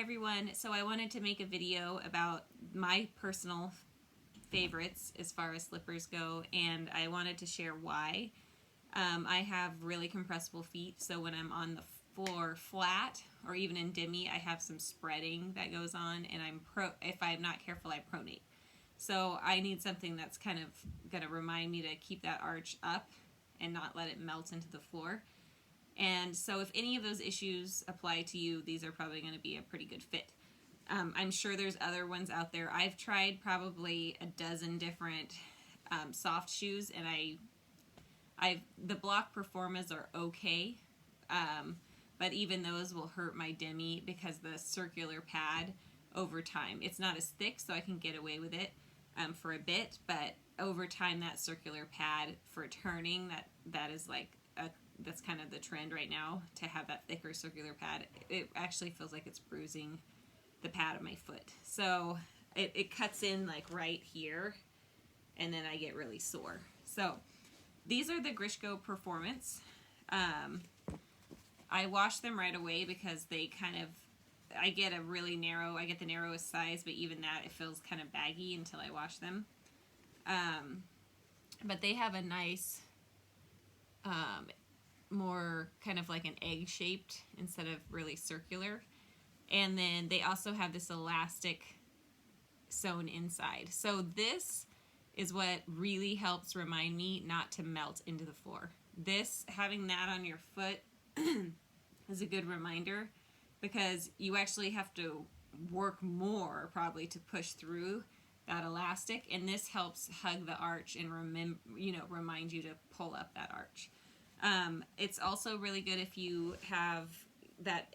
everyone. So I wanted to make a video about my personal favorites as far as slippers go, and I wanted to share why. I have really compressible feet, so when I'm on the floor flat or even in demi, I have some spreading that goes on, and if I'm not careful, I pronate. So I need something that's kind of going to remind me to keep that arch up and not let it melt into the floor. And so if any of those issues apply to you, these are probably going to be a pretty good fit. I'm sure there's other ones out there. I've tried probably a dozen different soft shoes, and the Block Performas are okay, but even those will hurt my demi because the circular pad over time, it's not as thick, so I can get away with it for a bit, but over time that circular pad for turning, that is like that's kind of the trend right now, to have that thicker circular pad. It actually feels like it's bruising the pad of my foot. So it cuts in like right here, and then I get really sore. So these are the Grishko Performance. I wash them right away because they kind of, I get the narrowest size, but even that, it feels kind of baggy until I wash them. But they have a nice, more kind of like an egg shaped instead of really circular. And then they also have this elastic sewn inside. So this is what really helps remind me not to melt into the floor. Having that on your foot is a good reminder, because you actually have to work more probably to push through that elastic, and this helps hug the arch and remind you to pull up that arch. It's also really good if you have that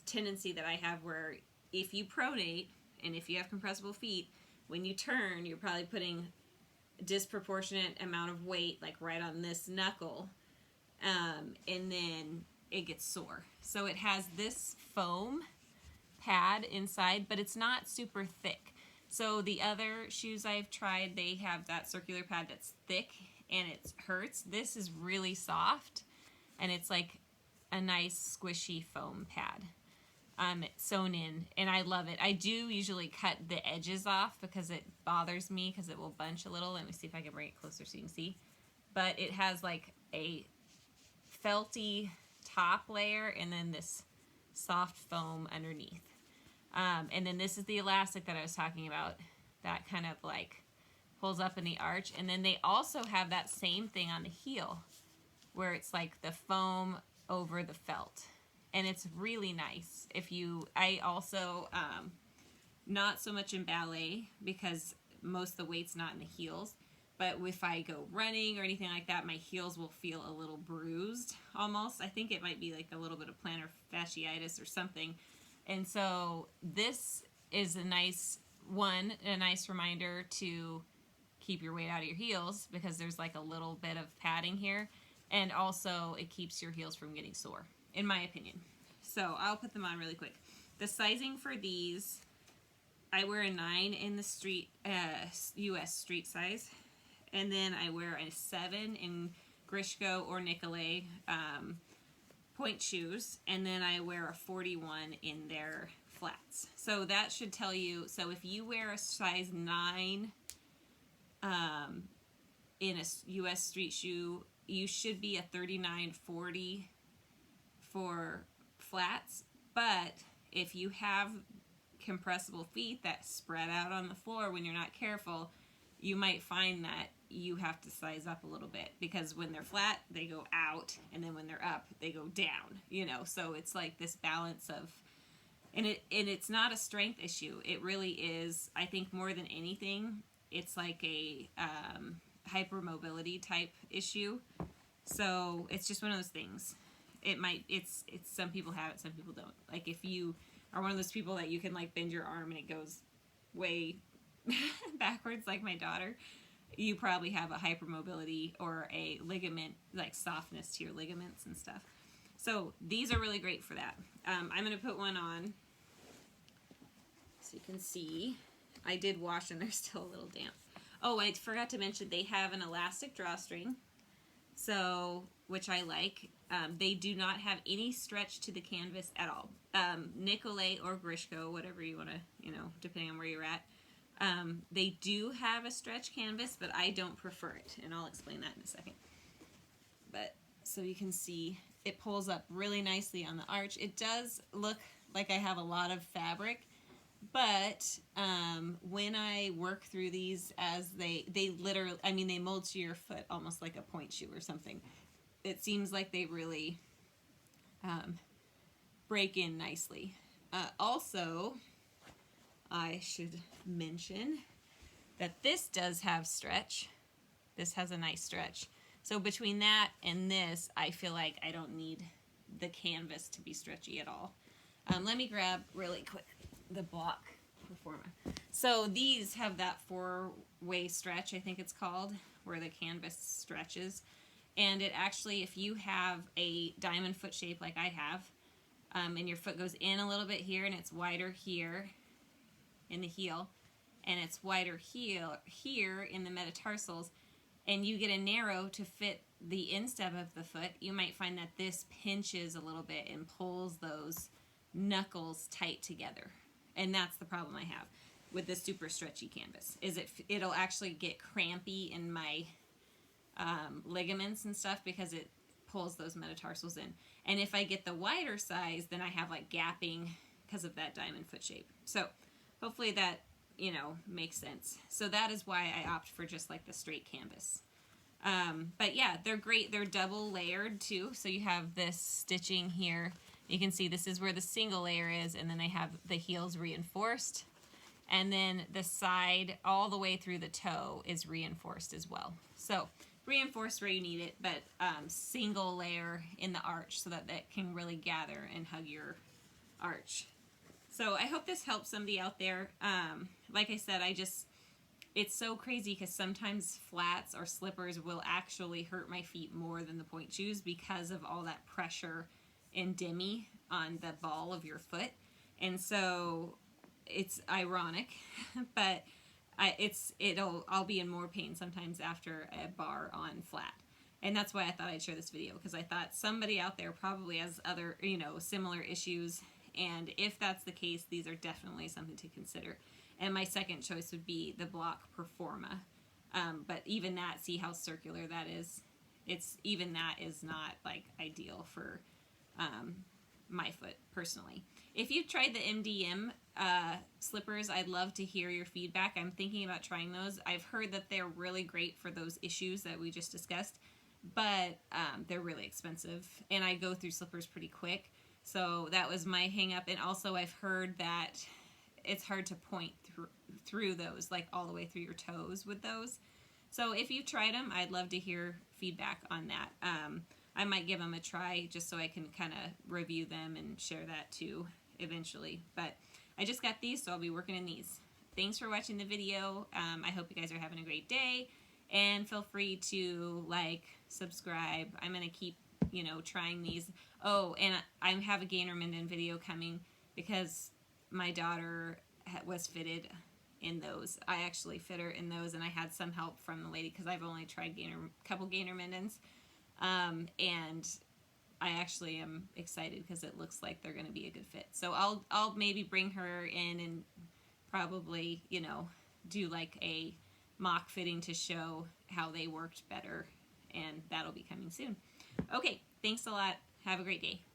tendency that I have, where if you pronate and if you have compressible feet, when you turn, you're probably putting a disproportionate amount of weight like right on this knuckle, and then it gets sore. So it has this foam pad inside, but it's not super thick. So the other shoes I've tried, they have that circular pad that's thick and it hurts. This is really soft, and it's like a nice squishy foam pad sewn in, and I love it. I do usually cut the edges off because it bothers me because it will bunch a little. Let me see if I can bring it closer so you can see. But it has like a felty top layer and then this soft foam underneath. And then this is the elastic that I was talking about that kind of like pulls up in the arch. And then they also have that same thing on the heel where it's like the foam over the felt. And it's really nice. I also, not so much in ballet because most of the weight's not in the heels, but if I go running or anything like that, my heels will feel a little bruised almost. I think it might be like a little bit of plantar fasciitis or something. And so this is a nice reminder to keep your weight out of your heels, because there's like a little bit of padding here, and also it keeps your heels from getting sore, in my opinion. So I'll put them on really quick. The sizing for these, I wear a 9 in the street US street size, and then I wear a 7 in Grishko or Nikolay point shoes, and then I wear a 41 in their flats. So that should tell you, so if you wear a size 9 in a US street shoe, you should be a 39-40 for flats. But if you have compressible feet that spread out on the floor when you're not careful, you might find that you have to size up a little bit, because when they're flat, they go out, and then when they're up, they go down, so it's like this balance of, and it's not a strength issue. It really is, I think, more than anything, it's like a hypermobility type issue. So it's just one of those things. It's some people have it, some people don't. Like if you are one of those people that you can like bend your arm and it goes way backwards, like my daughter, you probably have a hypermobility or a ligament, like softness to your ligaments and stuff. So these are really great for that. I'm going to put one on so you can see. I did wash and they're still a little damp. Oh, I forgot to mention they have an elastic drawstring So, which I like. They do not have any stretch to the canvas at all. Nikolay or Grishko, whatever you want to, depending on where you're at. They do have a stretch canvas, but I don't prefer it, and I'll explain that in a second. But so you can see it pulls up really nicely on the arch. It does look like I have a lot of fabric, but when I work through these, as they literally, I mean, they mold to your foot almost like a point shoe or something. It seems like they really break in nicely. Also, I should mention that this does have stretch. This has a nice stretch. So between that and this, I feel like I don't need the canvas to be stretchy at all. Let me grab really quick the block Performa. So these have that 4-way stretch, I think it's called, where the canvas stretches. And it actually, if you have a diamond foot shape like I have, and your foot goes in a little bit here and it's wider here in the heel, and it's wider here in the metatarsals, and you get a narrow to fit the instep of the foot, you might find that this pinches a little bit and pulls those knuckles tight together. And that's the problem I have with this super stretchy canvas, is it'll actually get crampy in my ligaments and stuff because it pulls those metatarsals in. And if I get the wider size, then I have like gapping because of that diamond foot shape. So hopefully that, makes sense. So that is why I opt for just like the straight canvas. But yeah, they're great. They're double layered too. So you have this stitching here. You can see this is where the single layer is, and then they have the heels reinforced. And then the side all the way through the toe is reinforced as well. So reinforced where you need it, but single layer in the arch so that that can really gather and hug your arch. So I hope this helps somebody out there. Like I said, it's so crazy because sometimes flats or slippers will actually hurt my feet more than the point shoes because of all that pressure and demi on the ball of your foot. And so it's ironic, but I'll be in more pain sometimes after a bar on flat. And that's why I thought I'd share this video, because I thought somebody out there probably has other, similar issues. And if that's the case, these are definitely something to consider. And my second choice would be the block Performa. But even that, see how circular that is? Even that is not like ideal for my foot personally. If you've tried the MDM slippers, I'd love to hear your feedback. I'm thinking about trying those. I've heard that they're really great for those issues that we just discussed, but they're really expensive, and I go through slippers pretty quick. So that was my hang up. And also I've heard that it's hard to point through those, like all the way through your toes with those. So if you've tried them, I'd love to hear feedback on that. I might give them a try just so I can kind of review them and share that too eventually. But I just got these, so I'll be working in these. Thanks for watching the video. I hope you guys are having a great day, and feel free to like, subscribe. I'm going to keep, trying these. Oh, and I have a Gainer Minden video coming because my daughter was fitted in those. I actually fit her in those, and I had some help from the lady because I've only tried a couple Gainer Mindens. And I actually am excited because it looks like they're going to be a good fit. So I'll maybe bring her in and probably, do like a mock fitting to show how they worked better, and that'll be coming soon. Okay, thanks a lot. Have a great day.